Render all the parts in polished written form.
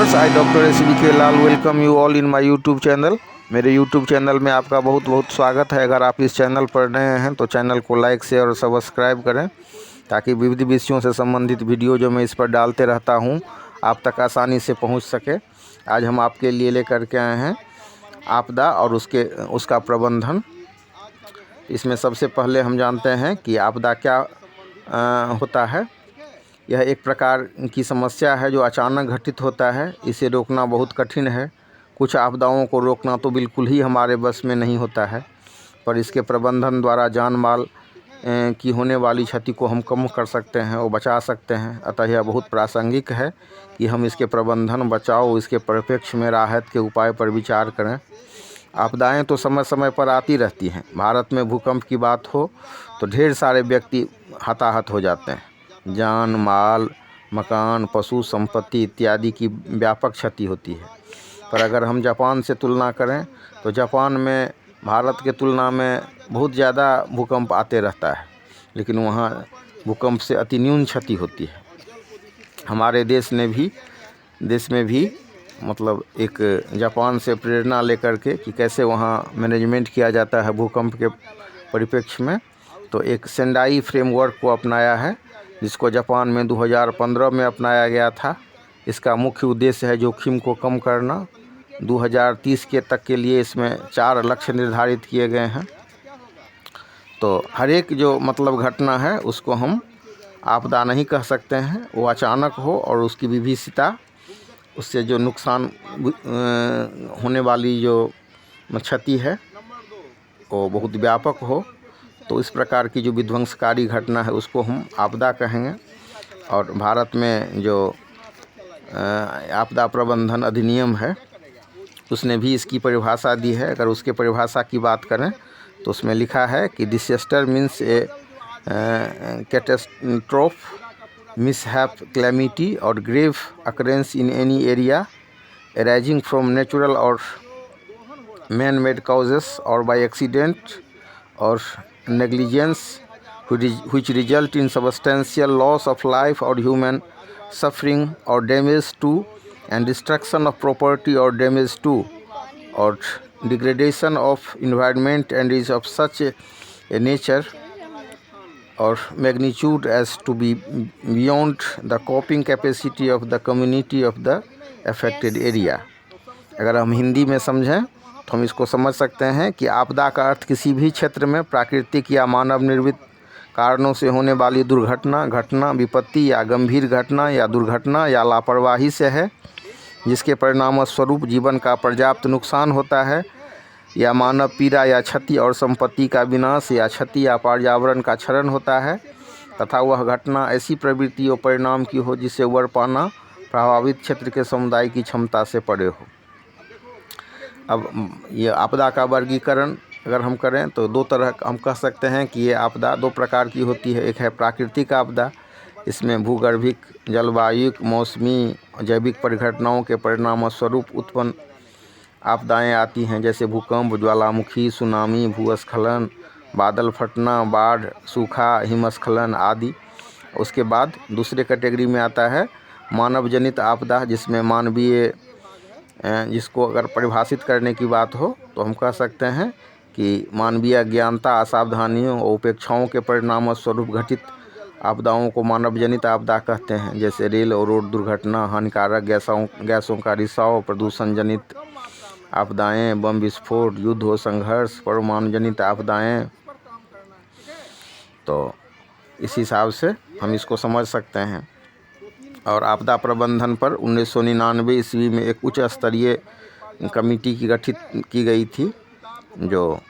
Viewers, I doctor SBK Lal welcome you all in my YouTube channel. मेरे YouTube channel में आपका बहुत बहुत स्वागत है। अगर आप इस चैनल पर नए हैं तो चैनल को लाइक शेयर और सब्सक्राइब करें ताकि विविध विषयों से संबंधित वीडियो जो मैं इस पर डालते रहता हूं आप तक आसानी से पहुंच सके। आज हम आपके लिए लेकर के आए हैं आपदा और उसका प्रबंधन। इसमें सबसे पहले हम जानते हैं कि आपदा क्या होता है। यह एक प्रकार की समस्या है जो अचानक घटित होता है। इसे रोकना बहुत कठिन है। कुछ आपदाओं को रोकना तो बिल्कुल ही हमारे बस में नहीं होता है, पर इसके प्रबंधन द्वारा जान माल की होने वाली क्षति को हम कम कर सकते हैं और बचा सकते हैं। अतः यह बहुत प्रासंगिक है कि हम इसके प्रबंधन, बचाव, इसके परिप्रेक्ष्य में राहत के उपाय पर विचार करें। आपदाएं तो समय समय पर आती रहती हैं। भारत में भूकंप की बात हो तो ढेर सारे व्यक्ति हताहत हो जाते हैं। जान माल, मकान, पशु संपत्ति इत्यादि की व्यापक क्षति होती है। पर अगर हम जापान से तुलना करें तो जापान में भारत के तुलना में बहुत ज़्यादा भूकंप आते रहता है, लेकिन वहाँ भूकंप से अति न्यून क्षति होती है। हमारे देश में भी मतलब एक जापान से प्रेरणा लेकर के कि कैसे वहाँ मैनेजमेंट किया जाता है भूकंप के परिप्रेक्ष्य में, तो एक सेंडाई फ्रेमवर्क को अपनाया है, जिसको जापान में 2015 में अपनाया गया था। इसका मुख्य उद्देश्य है जोखिम को कम करना। 2030 के तक के लिए इसमें 4 लक्ष्य निर्धारित किए गए हैं। तो हर एक जो मतलब घटना है उसको हम आपदा नहीं कह सकते हैं। वो अचानक हो और उसकी विभीषिका, उससे जो नुकसान होने वाली जो क्षति है वो बहुत व्यापक हो, तो इस प्रकार की जो विध्वंसकारी घटना है उसको हम आपदा कहेंगे। और भारत में जो आपदा प्रबंधन अधिनियम है उसने भी इसकी परिभाषा दी है। अगर उसके परिभाषा की बात करें तो उसमें लिखा है कि disaster means a catastrophe, mishap, calamity और grave occurrence in any area arising from natural or man-made causes or by accident or negligence which result in substantial loss of life or human suffering or damage to and destruction of property or damage to or degradation of environment and is of such a nature or magnitude as to be beyond the coping capacity of the community of the affected area। अगर हम हिंदी में समझें तो हम इसको समझ सकते हैं कि आपदा का अर्थ किसी भी क्षेत्र में प्राकृतिक या मानव निर्मित कारणों से होने वाली घटना, विपत्ति या गंभीर घटना या दुर्घटना या लापरवाही से है, जिसके परिणामस्वरूप जीवन का पर्याप्त नुकसान होता है या मानव पीड़ा या क्षति और संपत्ति का विनाश या क्षति या पर्यावरण का क्षरण होता है, तथा वह घटना ऐसी प्रवृत्ति और परिणाम की हो जिससे उबर पाना प्रभावित क्षेत्र के समुदाय की क्षमता से परे हो। अब ये आपदा का वर्गीकरण अगर हम करें तो 2 तरह हम कह सकते हैं कि ये आपदा 2 प्रकार की होती है। एक है प्राकृतिक आपदा, इसमें भूगर्भिक, जलवायु, मौसमी, जैविक परिघटनाओं के परिणामस्वरूप उत्पन्न आपदाएं आती हैं, जैसे भूकंप, ज्वालामुखी, सुनामी, भूस्खलन, बादल फटना, बाढ़, सूखा, हिमस्खलन आदि। उसके बाद दूसरे कैटेगरी में आता है मानव जनित आपदा, जिसमें मानवीय, जिसको अगर परिभाषित करने की बात हो तो हम कह सकते हैं कि मानवीय अज्ञानता, असावधानियों और उपेक्षाओं के परिणामस्वरूप घटित आपदाओं को मानव जनित आपदा कहते हैं, जैसे रेल और रोड दुर्घटना, हानिकारक गैसों का रिसाव, प्रदूषण जनित आपदाएं, बम विस्फोट, युद्ध और संघर्ष, परमाणु जनित आपदाएं। तो इस हिसाब से हम इसको समझ सकते हैं। और आपदा प्रबंधन पर 1999 ईस्वी में एक उच्च स्तरीय कमेटी की गठित की गई थी, जो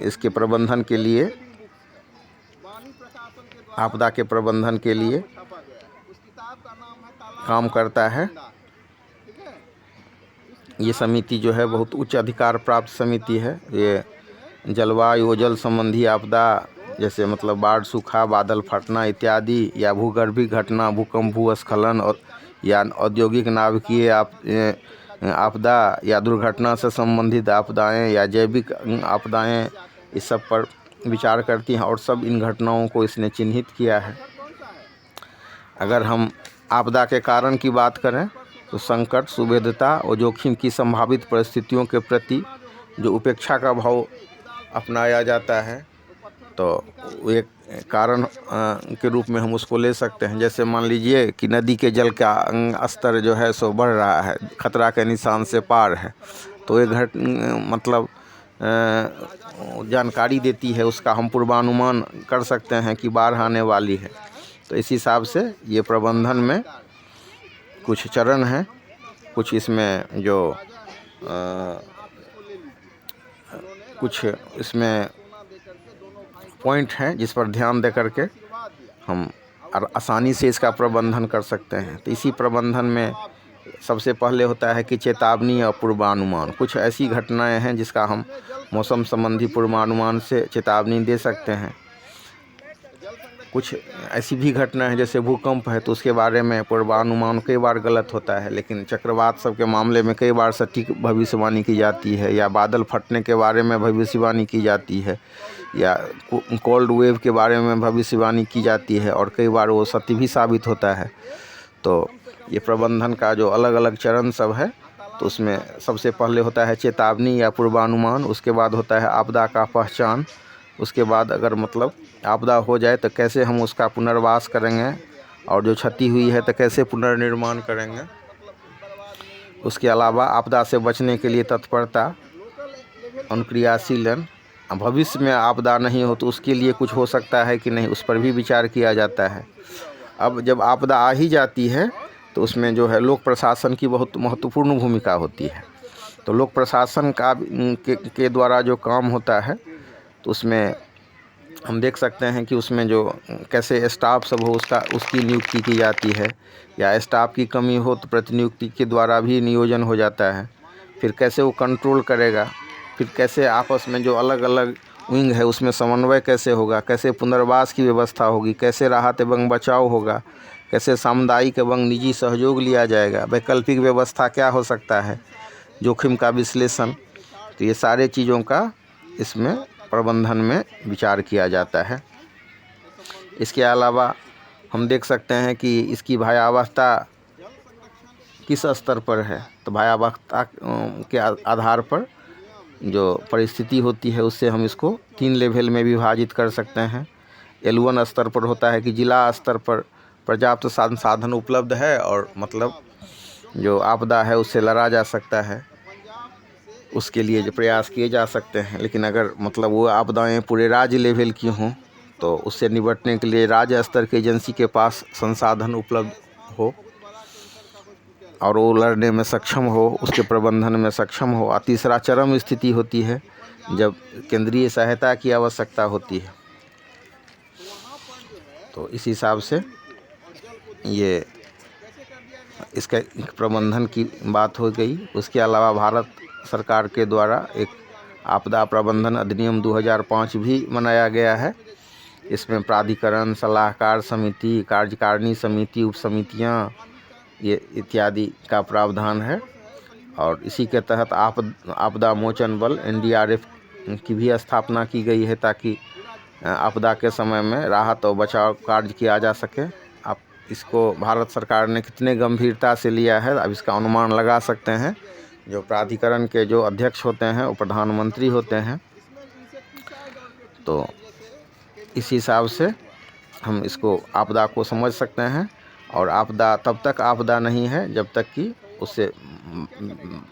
इसके प्रबंधन के लिए, आपदा के प्रबंधन के लिए काम करता है। ये समिति जो है बहुत उच्च अधिकार प्राप्त समिति है। ये जलवायु, जल संबंधी आपदा जैसे मतलब बाढ़, सूखा, बादल फटना इत्यादि, या भूगर्भिक घटना, भूकंप, भूस्खलन और या औद्योगिक नाभिकीय आपदा या दुर्घटना से संबंधित आपदाएं या जैविक आपदाएं, इस सब पर विचार करती हैं और सब इन घटनाओं को इसने चिन्हित किया है। अगर हम आपदा के कारण की बात करें तो संकट, सुवेद्यता और जोखिम की संभावित परिस्थितियों के प्रति जो उपेक्षा का भाव अपनाया जाता है, तो एक कारण के रूप में हम उसको ले सकते हैं। जैसे मान लीजिए कि नदी के जल का स्तर जो है सो बढ़ रहा है, खतरा के निशान से पार है, तो एक मतलब जानकारी देती है, उसका हम पूर्वानुमान कर सकते हैं कि बाढ़ आने वाली है। तो इस हिसाब से ये प्रबंधन में कुछ चरण हैं, कुछ इसमें जो कुछ इसमें पॉइंट हैं जिस पर ध्यान दे करके हम आसानी से इसका प्रबंधन कर सकते हैं। तो इसी प्रबंधन में सबसे पहले होता है कि चेतावनी और पूर्वानुमान। कुछ ऐसी घटनाएं हैं जिसका हम मौसम संबंधी पूर्वानुमान से चेतावनी दे सकते हैं। कुछ ऐसी भी घटनाएं हैं जैसे भूकंप है, तो उसके बारे में पूर्वानुमान कई बार गलत होता है, लेकिन चक्रवात सब के मामले में कई बार सटीक भविष्यवाणी की जाती है, या बादल फटने के बारे में भविष्यवाणी की जाती है, या कोल्ड वेव के बारे में भविष्यवाणी की जाती है, और कई बार वो सत्य भी साबित होता है। तो ये प्रबंधन का जो अलग अलग चरण सब है, तो उसमें सबसे पहले होता है चेतावनी या पूर्वानुमान, उसके बाद होता है आपदा का पहचान, उसके बाद अगर मतलब आपदा हो जाए तो कैसे हम उसका पुनर्वास करेंगे, और जो क्षति हुई है तो कैसे पुनर्निर्माण करेंगे। उसके अलावा आपदा से बचने के लिए तत्परता, अनुक्रियाशीलन, भविष्य में आपदा नहीं हो तो उसके लिए कुछ हो सकता है कि नहीं, उस पर भी विचार किया जाता है। अब जब आपदा आ ही जाती है तो उसमें जो है लोक प्रशासन की बहुत महत्वपूर्ण भूमिका होती है। तो लोक प्रशासन का के द्वारा जो काम होता है, तो उसमें हम देख सकते हैं कि उसमें जो कैसे स्टाफ सब हो उसकी नियुक्ति की जाती है, या स्टाफ की कमी हो तो प्रतिनियुक्ति के द्वारा भी नियोजन हो जाता है। फिर कैसे वो कंट्रोल करेगा, फिर कैसे आपस में जो अलग अलग विंग है उसमें समन्वय कैसे होगा, कैसे पुनर्वास की व्यवस्था होगी, कैसे राहत एवं बचाव होगा, कैसे सामुदायिक एवं निजी सहयोग लिया जाएगा, वैकल्पिक व्यवस्था क्या हो सकता है, जोखिम का विश्लेषण। तो ये सारे चीज़ों का इसमें प्रबंधन में विचार किया जाता है। इसके अलावा हम देख सकते हैं कि इसकी भयावहता किस स्तर पर है, तो भयावहता के आधार पर जो परिस्थिति होती है उससे हम इसको 3 लेवल में विभाजित कर सकते हैं। L1 स्तर पर होता है कि जिला स्तर पर पर्याप्त संसाधन उपलब्ध है और मतलब जो आपदा है उससे लड़ा जा सकता है, उसके लिए जो प्रयास किए जा सकते हैं। लेकिन अगर मतलब वो आपदाएं पूरे राज्य लेवल की हों तो उससे निपटने के लिए राज्य स्तर की एजेंसी के पास संसाधन उपलब्ध हो और वो लड़ने में सक्षम हो, उसके प्रबंधन में सक्षम हो। और तीसरा चरम स्थिति होती है जब केंद्रीय सहायता की आवश्यकता होती है। तो इस हिसाब से ये इसका प्रबंधन की बात हो गई। उसके अलावा भारत सरकार के द्वारा एक आपदा प्रबंधन अधिनियम 2005 भी बनाया गया है। इसमें प्राधिकरण, सलाहकार समिति, कार्यकारिणी समिति, उप समितियाँ ये इत्यादि का प्रावधान है। और इसी के तहत आपदा मोचन बल NDRF की भी स्थापना की गई है ताकि आपदा के समय में राहत और बचाव कार्य किया जा सके। आप इसको भारत सरकार ने कितने गंभीरता से लिया है अब इसका अनुमान लगा सकते हैं। जो प्राधिकरण के जो अध्यक्ष होते हैं वो प्रधानमंत्री होते हैं। तो इस हिसाब से हम इसको आपदा को समझ सकते हैं। और आपदा तब तक आपदा नहीं है जब तक कि उससे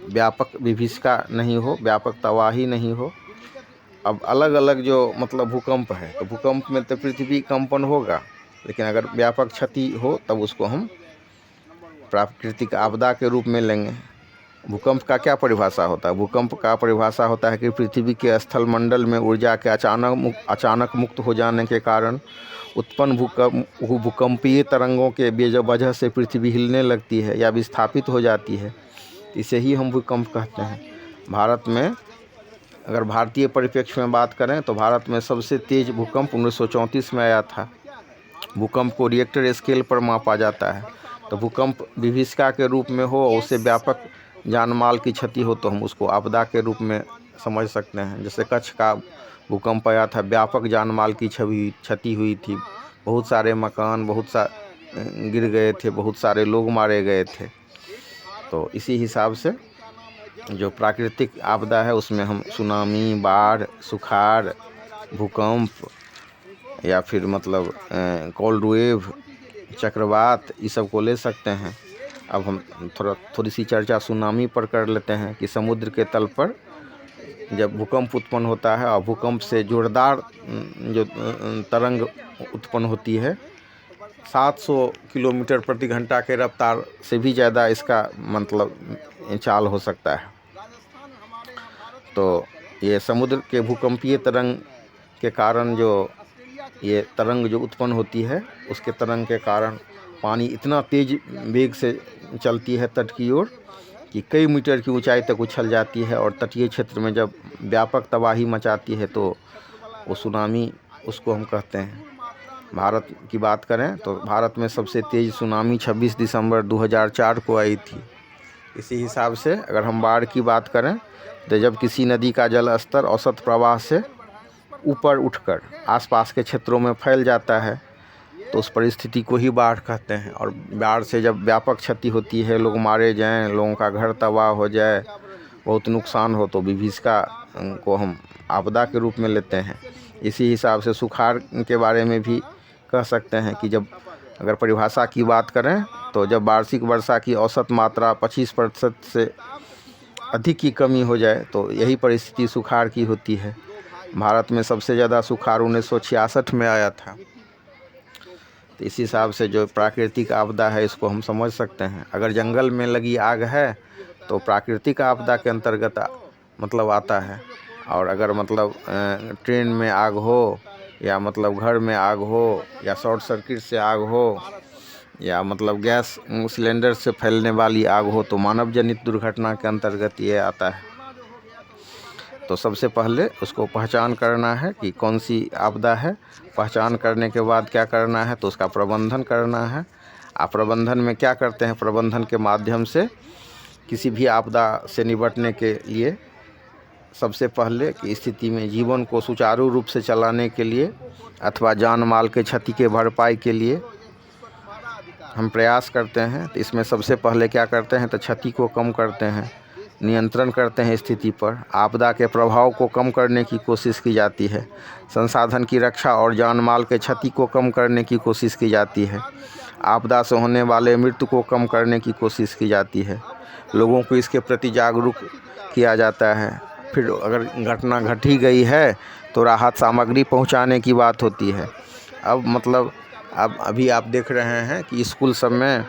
व्यापक विभीषिका नहीं हो, व्यापक तबाही नहीं हो। अब अलग अलग जो मतलब भूकंप है, तो भूकंप में तो पृथ्वी कंपन होगा, लेकिन अगर व्यापक क्षति हो तब उसको हम प्राकृतिक आपदा के रूप में लेंगे। भूकंप का क्या परिभाषा होता है? भूकंप का परिभाषा होता है कि पृथ्वी के स्थल मंडल में ऊर्जा के अचानक मुक्त हो जाने के कारण उत्पन्न भूकंपीय तरंगों के वजह से पृथ्वी हिलने लगती है या विस्थापित हो जाती है। इसे ही हम भूकंप कहते हैं। भारत में अगर भारतीय परिप्रेक्ष्य में बात करें तो भारत में सबसे तेज़ भूकंप 1934 में आया था। भूकंप को रिएक्टर स्केल पर मापा जाता है। तो भूकंप विभीषिका के रूप में हो और उससे व्यापक जान माल की क्षति हो तो हम उसको आपदा के रूप में समझ सकते हैं। जैसे कच्छ का भूकंप आया था, व्यापक जान माल की क्षति हुई थी, बहुत सारे मकान गिर गए थे, बहुत सारे लोग मारे गए थे। तो इसी हिसाब से जो प्राकृतिक आपदा है उसमें हम सुनामी, बाढ़, सुखाड़, भूकंप या फिर मतलब कोल्ड वेव, चक्रवात, ये सब को ले सकते हैं। अब हम थोड़ी सी चर्चा सुनामी पर कर लेते हैं कि समुद्र के तल पर जब भूकंप उत्पन्न होता है और भूकंप से जोरदार जो तरंग उत्पन्न होती है, 700 किलोमीटर प्रति घंटा के रफ्तार से भी ज़्यादा इसका मतलब चाल हो सकता है। तो ये समुद्र के भूकंपीय तरंग के कारण जो ये तरंग जो उत्पन्न होती है, उसके तरंग के कारण पानी इतना तेज वेग से चलती है तट की ओर कि कई मीटर की ऊंचाई तक उछल जाती है और तटीय क्षेत्र में जब व्यापक तबाही मचाती है तो वो सुनामी उसको हम कहते हैं। भारत की बात करें तो भारत में सबसे तेज़ सुनामी 26 दिसंबर 2004 को आई थी। इसी हिसाब से अगर हम बाढ़ की बात करें तो जब किसी नदी का जल स्तर औसत प्रवाह से ऊपर उठकर आसपास के क्षेत्रों में फैल जाता है तो उस परिस्थिति को ही बाढ़ कहते हैं। और बाढ़ से जब व्यापक क्षति होती है, लोग मारे जाएं, लोगों का घर तबाह हो जाए, बहुत नुकसान हो, तो विभीषिका को हम आपदा के रूप में लेते हैं। इसी हिसाब से सुखाड़ के बारे में भी कह सकते हैं कि जब अगर परिभाषा की बात करें तो जब वार्षिक वर्षा की औसत मात्रा 25% से अधिक की कमी हो जाए तो यही परिस्थिति सुखाड़ की होती है। भारत में सबसे ज़्यादा सुखाड़ 1966 में आया था। तो इस हिसाब से जो प्राकृतिक आपदा है इसको हम समझ सकते हैं। अगर जंगल में लगी आग है तो प्राकृतिक आपदा के अंतर्गत मतलब आता है। और अगर मतलब ट्रेन में आग हो या मतलब घर में आग हो या शॉर्ट सर्किट से आग हो या मतलब गैस सिलेंडर से फैलने वाली आग हो तो मानव जनित दुर्घटना के अंतर्गत ये आता है। तो सबसे पहले उसको पहचान करना है कि कौन सी आपदा है। पहचान करने के बाद क्या करना है तो उसका प्रबंधन करना है। आप प्रबंधन में क्या करते हैं? प्रबंधन के माध्यम से किसी भी आपदा से निपटने के लिए सबसे पहले की स्थिति में जीवन को सुचारू रूप से चलाने के लिए अथवा जान माल के क्षति के भरपाई के लिए हम प्रयास करते हैं। तो इसमें सबसे पहले क्या करते हैं तो क्षति को कम करते हैं, नियंत्रण करते हैं स्थिति पर, आपदा के प्रभाव को कम करने की कोशिश की जाती है, संसाधन की रक्षा और जान माल के क्षति को कम करने की कोशिश की जाती है, आपदा से होने वाले मृत्यु को कम करने की कोशिश की जाती है, लोगों को इसके प्रति जागरूक किया जाता है। फिर अगर घटना घट ही गई है तो राहत सामग्री पहुंचाने की बात होती है। अब मतलब अब अभी आप देख रहे हैं कि स्कूल सब में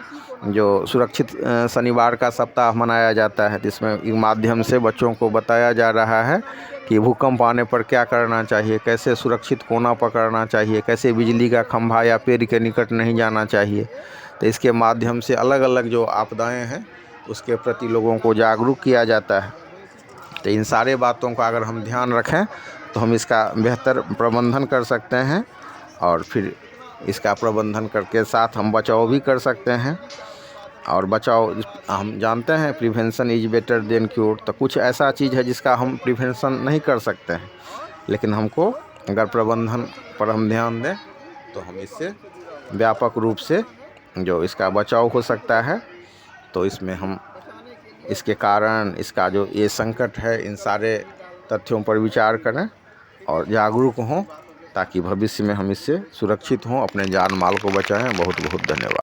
जो सुरक्षित शनिवार का सप्ताह मनाया जाता है, जिसमें इस माध्यम से बच्चों को बताया जा रहा है कि भूकंप आने पर क्या करना चाहिए, कैसे सुरक्षित कोना पकड़ना चाहिए, कैसे बिजली का खंभा या पेड़ के निकट नहीं जाना चाहिए। तो इसके माध्यम से अलग अलग जो आपदाएं हैं उसके प्रति लोगों को जागरूक किया जाता है। तो इन सारे बातों का अगर हम ध्यान रखें तो हम इसका बेहतर प्रबंधन कर सकते हैं और फिर इसका प्रबंधन करके साथ हम बचाव भी कर सकते हैं। और बचाव हम जानते हैं prevention is better than cure. तो कुछ ऐसा चीज़ है जिसका हम प्रिवेंशन नहीं कर सकते हैं, लेकिन हमको अगर प्रबंधन पर हम ध्यान दें तो हम इससे व्यापक रूप से जो इसका बचाव हो सकता है। तो इसमें हम इसके कारण, इसका जो ये संकट है, इन सारे तथ्यों पर विचार करें और जागरूक हों ताकि भविष्य में हम इससे सुरक्षित हों, अपने जान माल को बचाएं। बहुत बहुत धन्यवाद।